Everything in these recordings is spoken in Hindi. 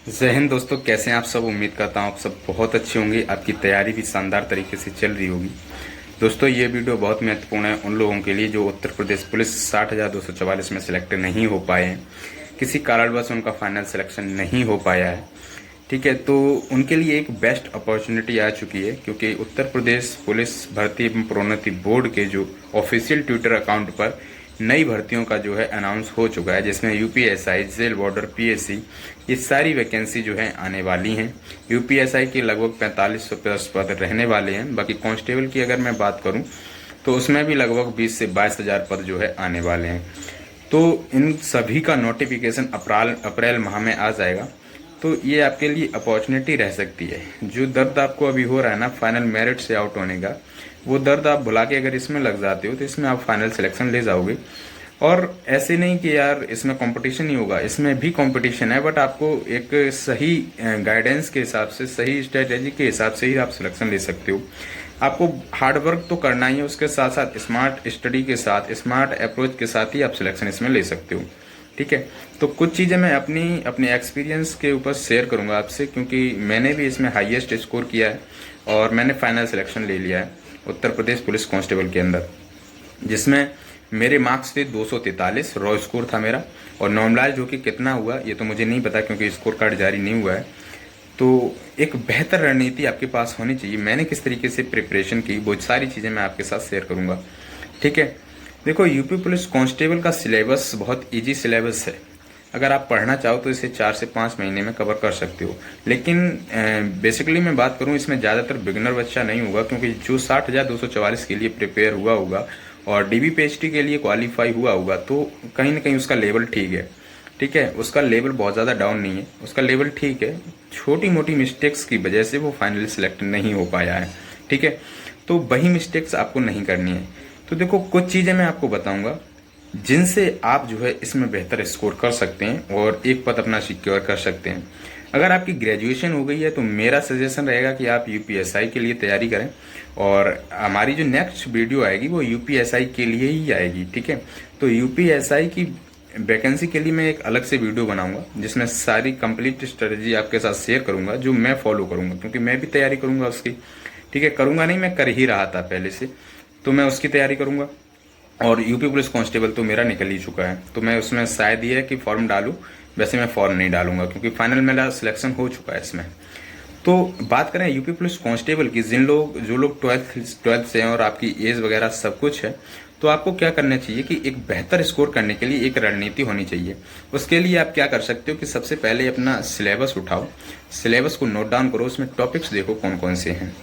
जय हिंद दोस्तों, कैसे हैं आप सब। उम्मीद करता हूं आप सब बहुत अच्छे होंगे। आपकी तैयारी भी शानदार तरीके से चल रही होगी। दोस्तों, ये वीडियो बहुत महत्वपूर्ण है उन लोगों के लिए जो उत्तर प्रदेश पुलिस 60,244 में सिलेक्ट नहीं हो पाए हैं। किसी कारणवश उनका फाइनल सिलेक्शन नहीं हो पाया है। ठीक है, तो उनके लिए एक बेस्ट अपॉर्चुनिटी आ चुकी है, क्योंकि उत्तर प्रदेश पुलिस भर्ती एवं प्रोन्नति बोर्ड के जो ऑफिशियल ट्विटर अकाउंट पर नई भर्तियों का जो है अनाउंस हो चुका है, जिसमें यूपीएसआई, जेल बॉर्डर, पीएससी, ये सारी वैकेंसी जो है आने वाली हैं। यूपीएसआई के लगभग 4500 प्लस पद रहने वाले हैं। बाकी कांस्टेबल की अगर मैं बात करूं तो उसमें भी लगभग 20 से 22,000 पद जो है आने वाले हैं। तो इन सभी का नोटिफिकेशन अप्रैल माह में आ जाएगा। तो ये आपके लिए अपॉर्चुनिटी रह सकती है। जो दर्द आपको अभी हो रहा है ना फाइनल मेरिट से आउट होने का, वो दर्द आप भुला के अगर इसमें लग जाते हो तो इसमें आप फाइनल सिलेक्शन ले जाओगे। और ऐसे नहीं कि यार इसमें कंपटीशन ही होगा, इसमें भी कंपटीशन है, बट आपको एक सही गाइडेंस के हिसाब से, सही स्ट्रेटेजी के हिसाब से ही आप सिलेक्शन ले सकते हो। आपको हार्ड वर्क तो करना ही है, उसके साथ साथ स्मार्ट स्टडी के साथ, स्मार्ट अप्रोच के साथ ही आप सिलेक्शन इसमें ले सकते हो। ठीक है, तो कुछ चीज़ें मैं अपने एक्सपीरियंस के ऊपर शेयर करूंगा आपसे, क्योंकि मैंने भी इसमें हाईएस्ट स्कोर किया है और मैंने फाइनल सिलेक्शन ले लिया है उत्तर प्रदेश पुलिस कांस्टेबल के अंदर, जिसमें मेरे मार्क्स थे 243 रॉ स्कोर था मेरा। और नॉर्मलाइज होकर कितना हुआ ये तो मुझे नहीं पता, क्योंकि स्कोर कार्ड जारी नहीं हुआ है। तो एक बेहतर रणनीति आपके पास होनी चाहिए। मैंने किस तरीके से प्रिपरेशन की, बहुत सारी चीज़ें मैं आपके साथ शेयर करूंगा। ठीक है, देखो, यूपी पुलिस कांस्टेबल का सिलेबस बहुत इजी सिलेबस है। अगर आप पढ़ना चाहो तो इसे 4 से 5 महीने में कवर कर सकते हो। लेकिन बेसिकली मैं बात करूं, इसमें ज़्यादातर बिगनर बच्चा नहीं होगा, क्योंकि जो 60,244 के लिए प्रिपेयर हुआ होगा और डीबी पीएचडी के लिए क्वालिफाई हुआ होगा, तो कहीं ना कहीं उसका लेवल ठीक है। ठीक है, उसका लेवल बहुत ज़्यादा डाउन नहीं है, उसका लेवल ठीक है। छोटी मोटी मिस्टेक्स की वजह से वो फाइनली सिलेक्ट नहीं हो पाया है। ठीक है, तो वही मिस्टेक्स आपको नहीं करनी है। तो देखो, कुछ चीज़ें मैं आपको बताऊंगा जिनसे आप जो है इसमें बेहतर स्कोर कर सकते हैं और एक पद अपना सिक्योर कर सकते हैं। अगर आपकी ग्रेजुएशन हो गई है तो मेरा सजेशन रहेगा कि आप यूपीएसआई के लिए तैयारी करें, और हमारी जो नेक्स्ट वीडियो आएगी वो यूपीएसआई के लिए ही आएगी। ठीक है, तो यूपीएसआई की वैकेंसी के लिए मैं एक अलग से वीडियो बनाऊंगा, जिसमें सारी कंप्लीट स्ट्रेटजी आपके साथ शेयर करूंगा, जो मैं फॉलो करूंगा, क्योंकि मैं भी तैयारी करूंगा उसकी। ठीक है, करूंगा नहीं, मैं कर ही रहा था पहले से, तो मैं उसकी तैयारी करूंगा। और यूपी पुलिस कांस्टेबल तो मेरा निकल ही चुका है, तो मैं उसमें शायद ये है कि फॉर्म डालूं, वैसे मैं फॉर्म नहीं डालूंगा, क्योंकि फाइनल मेरा सिलेक्शन हो चुका है इसमें। तो बात करें यूपी पुलिस कांस्टेबल की, जो लोग ट्वेल्थ से हैं और आपकी एज वगैरह सब कुछ है, तो आपको क्या करना चाहिए कि एक बेहतर स्कोर करने के लिए एक रणनीति होनी चाहिए। उसके लिए आप क्या कर सकते हो कि सबसे पहले अपना सिलेबस उठाओ, सिलेबस को नोट डाउन करो, उसमें टॉपिक्स देखो कौन कौन से हैं।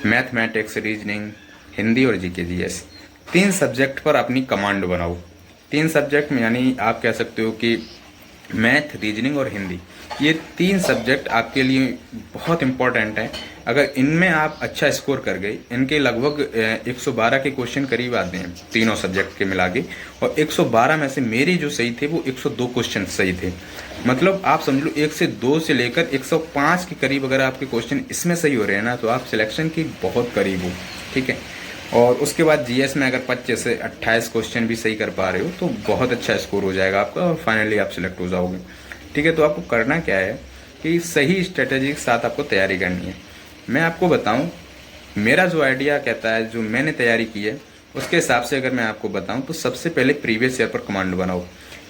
मैथमेटिक्स, रीजनिंग, हिंदी और जीके जीएस, 3 सब्जेक्ट पर अपनी कमांड बनाओ। 3 सब्जेक्ट में यानी आप कह सकते हो कि मैथ, रीजनिंग और हिंदी, ये 3 सब्जेक्ट आपके लिए बहुत इंपॉर्टेंट हैं। अगर इनमें आप अच्छा स्कोर कर गए, इनके लगभग 112 के क्वेश्चन करीब आते हैं तीनों सब्जेक्ट के मिला के, और 112 में से मेरे जो सही थे वो 102 क्वेश्चन सही थे। मतलब आप समझ लो 1 से 2 से लेकर 105 के करीब अगर आपके क्वेश्चन इसमें सही हो रहे हैं ना, तो आप सिलेक्शन की बहुत करीब हो। ठीक है, और उसके बाद जीएस में अगर 25 से 28 क्वेश्चन भी सही कर पा रहे हो तो बहुत अच्छा स्कोर हो जाएगा आपका, और फाइनली आप सिलेक्ट हो जाओगे। ठीक है, तो आपको करना क्या है कि सही स्ट्रेटेजी के साथ आपको तैयारी करनी है। मैं आपको बताऊं, मेरा जो आइडिया कहता है, जो मैंने तैयारी की है, उसके हिसाब से अगर मैं आपको बताऊं तो सबसे पहले प्रीवियस ईयर पर कमांड बनाओ।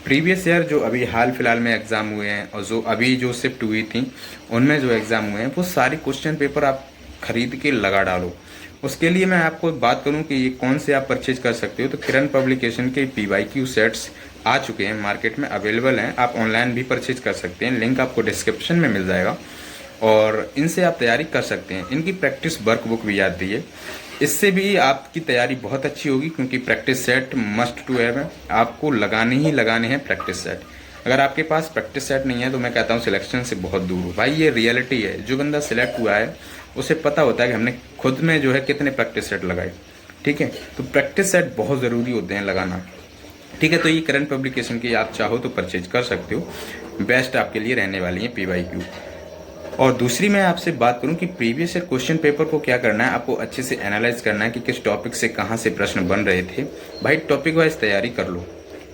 प्रीवियस ईयर जो अभी हाल फिलहाल में एग्जाम हुए हैं और जो अभी जो शिफ्ट हुई थी उनमें जो एग्जाम हुए हैं, वो सारी क्वेश्चन पेपर आप खरीद के लगा डालो। उसके लिए मैं आपको बात करूं कि ये कौन से आप परचेज कर सकते हो, तो किरण पब्लिकेशन के पीवाईक्यू सेट्स आ चुके हैं, मार्केट में अवेलेबल हैं, आप ऑनलाइन भी परचेज कर सकते हैं, लिंक आपको डिस्क्रिप्शन में मिल जाएगा, और इनसे आप तैयारी कर सकते हैं। इनकी प्रैक्टिस वर्कबुक भी आती है, इससे भी आपकी तैयारी बहुत अच्छी होगी, क्योंकि practice set must to have है, आपको लगाने ही लगाने हैं प्रैक्टिस सेट। अगर आपके पास प्रैक्टिस सेट नहीं है तो मैं कहता हूँ सिलेक्शन से बहुत दूर हो भाई, ये रियलिटी है। जो बंदा सिलेक्ट हुआ है उसे पता होता है कि हमने खुद में जो है कितने प्रैक्टिस सेट लगाए। ठीक है, तो प्रैक्टिस सेट बहुत ज़रूरी होते हैं लगाना। ठीक है, तो ये करंट पब्लिकेशन की आप चाहो तो परचेज कर सकते हो, बेस्ट आपके लिए रहने वाली है पीवाईक्यू। और दूसरी मैं आपसे बात करूं कि प्रीवियस ईयर क्वेश्चन पेपर को क्या करना है, आपको अच्छे से एनालाइज करना है कि किस टॉपिक से कहाँ से प्रश्न बन रहे थे। भाई टॉपिक वाइज तैयारी कर लो।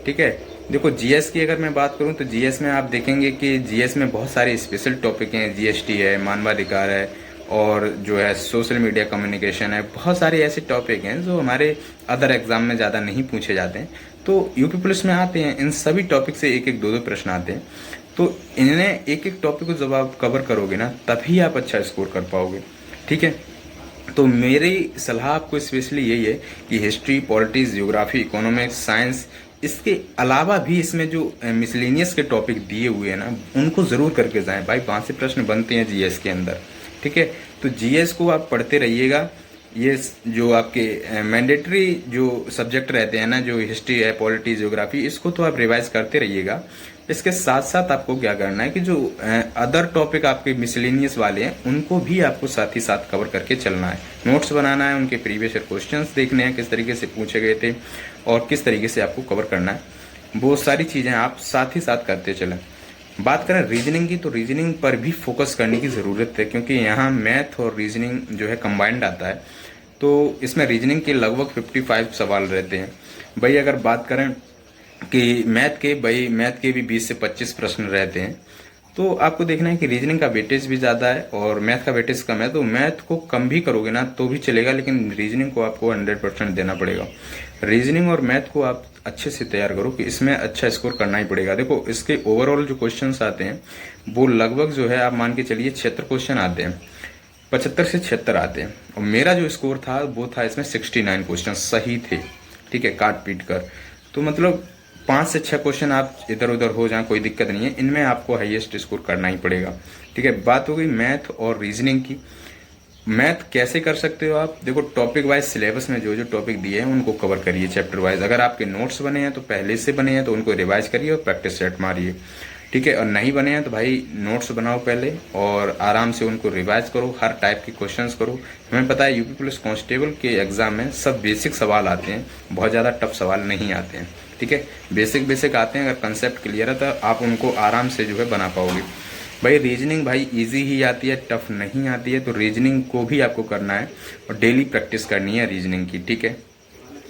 ठीक है, देखो जीएस की अगर मैं बात करूं तो जीएस में आप देखेंगे कि जीएस में बहुत सारे स्पेशल टॉपिक हैं। जीएसटी है, मानवाधिकार है, और जो है सोशल मीडिया कम्युनिकेशन है। बहुत सारे ऐसे टॉपिक हैं जो हमारे अदर एग्जाम में ज़्यादा नहीं पूछे जाते हैं, तो यूपी पुलिस में आते हैं। इन सभी टॉपिक से एक एक दो दो प्रश्न आते हैं, तो इन्हें एक एक टॉपिक को जब आप कवर करोगे ना, तभी आप अच्छा स्कोर कर पाओगे। ठीक है, तो मेरी सलाह आपको स्पेशली यही है कि history, politics, geography, economics, science, इसके अलावा भी इसमें जो मिसलेनियस के टॉपिक दिए हुए हैं ना, उनको ज़रूर करके जाएं भाई। वहाँ से प्रश्न बनते हैं जीएस के अंदर। ठीक है, तो जीएस को आप पढ़ते रहिएगा। ये जो आपके मैंडेटरी जो सब्जेक्ट रहते हैं ना, जो हिस्ट्री है, पॉलिटी, ज्योग्राफी, इसको तो आप रिवाइज करते रहिएगा। इसके साथ साथ आपको क्या करना है कि जो अदर टॉपिक आपके मिसलेनियस वाले हैं, उनको भी आपको साथ ही साथ कवर करके चलना है। नोट्स बनाना है, उनके प्रीवियस ईयर क्वेश्चंस देखने हैं किस तरीके से पूछे गए थे और किस तरीके से आपको कवर करना है। वो सारी चीज़ें आप साथ ही साथ करते चलें। बात करें रीजनिंग की, तो रीजनिंग पर भी फोकस करने की ज़रूरत है, क्योंकि यहाँ मैथ और रीजनिंग जो है कंबाइंड आता है। तो इसमें रीजनिंग के लगभग 55 सवाल रहते हैं भाई। अगर बात करें कि मैथ के भी 20 से 25 प्रश्न रहते हैं, तो आपको देखना है कि रीजनिंग का वेटेज भी ज़्यादा है और मैथ का वेटेज कम है। तो मैथ को कम भी करोगे ना तो भी चलेगा, लेकिन रीजनिंग को आपको 100% देना पड़ेगा। रीजनिंग और मैथ को आप अच्छे से तैयार करो कि इसमें अच्छा स्कोर करना ही पड़ेगा। देखो, इसके ओवरऑल जो क्वेश्चंस आते हैं वो लगभग जो है आप मान के चलिए 76 क्वेश्चन आते हैं, 75 से 76 आते हैं। और मेरा जो स्कोर था वो था इसमें 69 क्वेश्चन सही थे। ठीक है, काट पीट कर। तो मतलब 5 से 6 क्वेश्चन आप इधर उधर हो जाए कोई दिक्कत नहीं है, इनमें आपको हाईएस्ट स्कोर करना ही पड़ेगा। ठीक है, बात हो गई मैथ और रीजनिंग की। मैथ कैसे कर सकते हो आप? देखो, टॉपिक वाइज सिलेबस में जो जो टॉपिक दिए हैं उनको कवर करिए चैप्टर वाइज। अगर आपके नोट्स बने हैं तो पहले से बने हैं तो उनको रिवाइज करिए और प्रैक्टिस सेट मारिए। ठीक है, और नहीं बने हैं तो भाई नोट्स बनाओ पहले और आराम से उनको रिवाइज करो, हर टाइप के क्वेश्चंस करो। हमें पता है यूपी पुलिस कांस्टेबल के एग्जाम में सब बेसिक सवाल आते हैं, बहुत ज़्यादा टफ सवाल नहीं आते हैं। ठीक है, बेसिक आते हैं। अगर कंसेप्ट क्लियर है तो आप उनको आराम से जो है बना पाओगे। भाई रीजनिंग भाई इजी ही आती है, टफ नहीं आती है। तो रीजनिंग को भी आपको करना है और डेली प्रैक्टिस करनी है रीजनिंग की। ठीक है,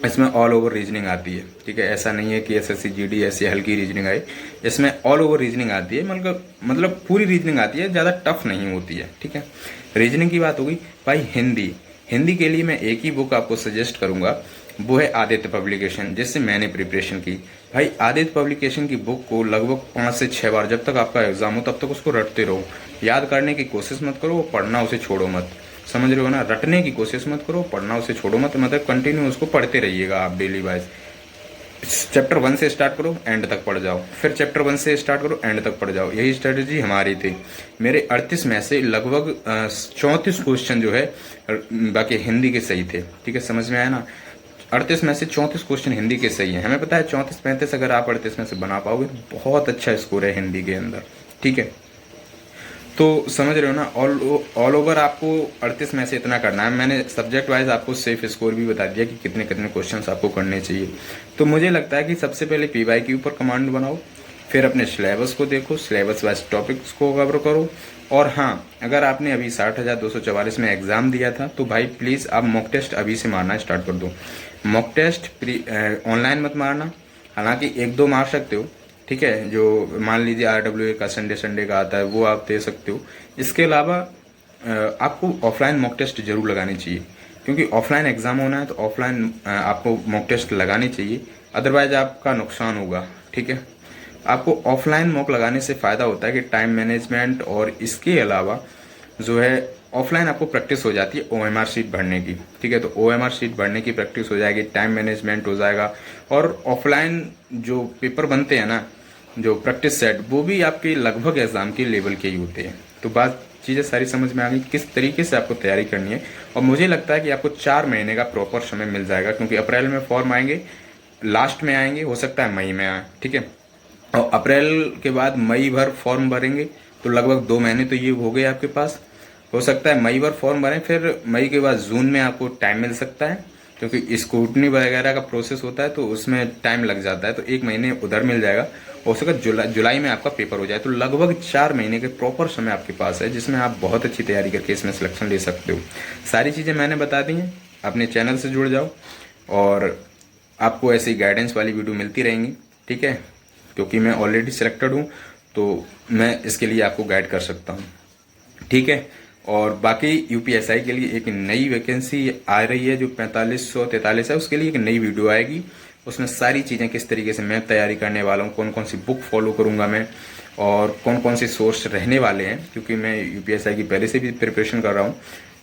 इसमें ऑल ओवर रीजनिंग आती है। ठीक है, ऐसा नहीं है कि एसएससी जीडी ऐसी हल्की रीजनिंग आई, इसमें ऑल ओवर रीजनिंग आती है। मतलब पूरी रीजनिंग आती है, ज़्यादा टफ नहीं होती है। ठीक है, रीजनिंग की बात होगी। भाई हिंदी के लिए मैं एक ही बुक आपको सजेस्ट करूंगा, वो है आदित्य पब्लिकेशन, जिससे मैंने प्रिपरेशन की। भाई आदित्य पब्लिकेशन की बुक को लगभग 5 से 6 बार, जब तक आपका एग्जाम हो तब तक उसको रटते रहो। याद करने की कोशिश मत करो, पढ़ना उसे छोड़ो मत। समझ रहे हो ना? रटने की कोशिश मत करो, पढ़ना उसे छोड़ो मत। मतलब कंटिन्यू उसको पढ़ते रहिएगा आप डेली वाइज। चैप्टर 1 से स्टार्ट करो, एंड तक पढ़ जाओ, फिर चैप्टर 1 से स्टार्ट करो, एंड तक पढ़ जाओ। यही स्ट्रेटेजी हमारी थी। मेरे 38 में से लगभग 34 क्वेश्चन जो है बाकी हिंदी के सही थे। ठीक है, समझ में आया ना? 38 में से 34 क्वेश्चन हिंदी के सही है। हमें पता है 34-35 अगर आप 38 में से बना पाओगे तो बहुत अच्छा स्कोर है हिंदी के अंदर। ठीक है, तो समझ रहे हो ना? ऑल ओवर आपको 38 में से इतना करना है। मैंने सब्जेक्ट वाइज आपको सेफ स्कोर भी बता दिया कि कितने कितने क्वेश्चंस आपको करने चाहिए। तो मुझे लगता है कि सबसे पहले पीवाई के ऊपर कमांड बनाओ, फिर अपने सिलेबस को देखो, सिलेबस वाइज टॉपिक्स को कवर करो। और हाँ, अगर आपने अभी 60,244 में एग्जाम दिया था तो भाई प्लीज़ आप मॉक टेस्ट अभी से मारना स्टार्ट कर दो। मॉक टेस्ट ऑनलाइन मत मारना, हालांकि 1-2 मार सकते हो। ठीक है, जो मान लीजिए RWA का संडे का आता है वो आप दे सकते हो। इसके अलावा आपको ऑफलाइन मॉक टेस्ट जरूर लगानी चाहिए, क्योंकि ऑफलाइन एग्जाम होना है तो ऑफलाइन आपको मॉक टेस्ट लगानी चाहिए, अदरवाइज आपका नुकसान होगा। ठीक है, आपको ऑफलाइन मॉक लगाने से फ़ायदा होता है कि टाइम मैनेजमेंट, और इसके अलावा जो है ऑफलाइन आपको प्रैक्टिस हो जाती है OMR शीट भरने की। ठीक है, तो OMR शीट भरने की प्रैक्टिस हो जाएगी, टाइम मैनेजमेंट हो जाएगा। और ऑफलाइन जो पेपर बनते हैं ना, जो प्रैक्टिस सेट, वो भी आपके लगभग एग्जाम के लेवल के ही होते हैं। तो बात चीज़ें सारी समझ में आ गई किस तरीके से आपको तैयारी करनी है। और मुझे लगता है कि आपको 4 महीने का प्रॉपर समय मिल जाएगा, क्योंकि अप्रैल में फॉर्म आएंगे, लास्ट में आएंगे, हो सकता है मई में आए। ठीक है, और अप्रैल के बाद मई भर फॉर्म भरेंगे तो लगभग 2 महीने तो ये हो गए आपके पास। हो सकता है मई भर फॉर्म भरें, फिर मई के बाद जून में आपको टाइम मिल सकता है, क्योंकि स्क्रूटनी वगैरह का प्रोसेस होता है तो उसमें टाइम लग जाता है। तो 1 महीने उधर मिल जाएगा। हो सकता है जुलाई में आपका पेपर हो जाए। तो लगभग 4 महीने के प्रॉपर समय आपके पास है, जिसमें आप बहुत अच्छी तैयारी करके इसमें सिलेक्शन ले सकते हो। सारी चीज़ें मैंने बता दी हैं। अपने चैनल से जुड़ जाओ और आपको ऐसी गाइडेंस वाली वीडियो मिलती रहेंगी। ठीक है, क्योंकि मैं ऑलरेडी सिलेक्टेड हूँ, तो मैं इसके लिए आपको गाइड कर सकता हूँ। ठीक है। और बाकी यूपीएसआई के लिए एक नई वैकेंसी आ रही है जो 4543 है, उसके लिए एक नई वीडियो आएगी। उसमें सारी चीज़ें किस तरीके से मैं तैयारी करने वाला हूँ, कौन कौन सी बुक फॉलो करूंगा मैं, और कौन कौन से सोर्स रहने वाले हैं, क्योंकि मैं यूपीएसआई की पहले से भी प्रिपरेशन कर रहा हूँ।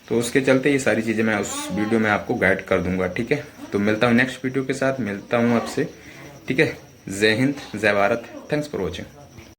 तो उसके चलते ये सारी चीज़ें मैं उस वीडियो में आपको गाइड कर दूंगा। ठीक है। तो मिलता हूँ नेक्स्ट वीडियो के साथ, मिलता हूँ आपसे। ठीक है। जय हिंद, जय भारत। Thanks for watching.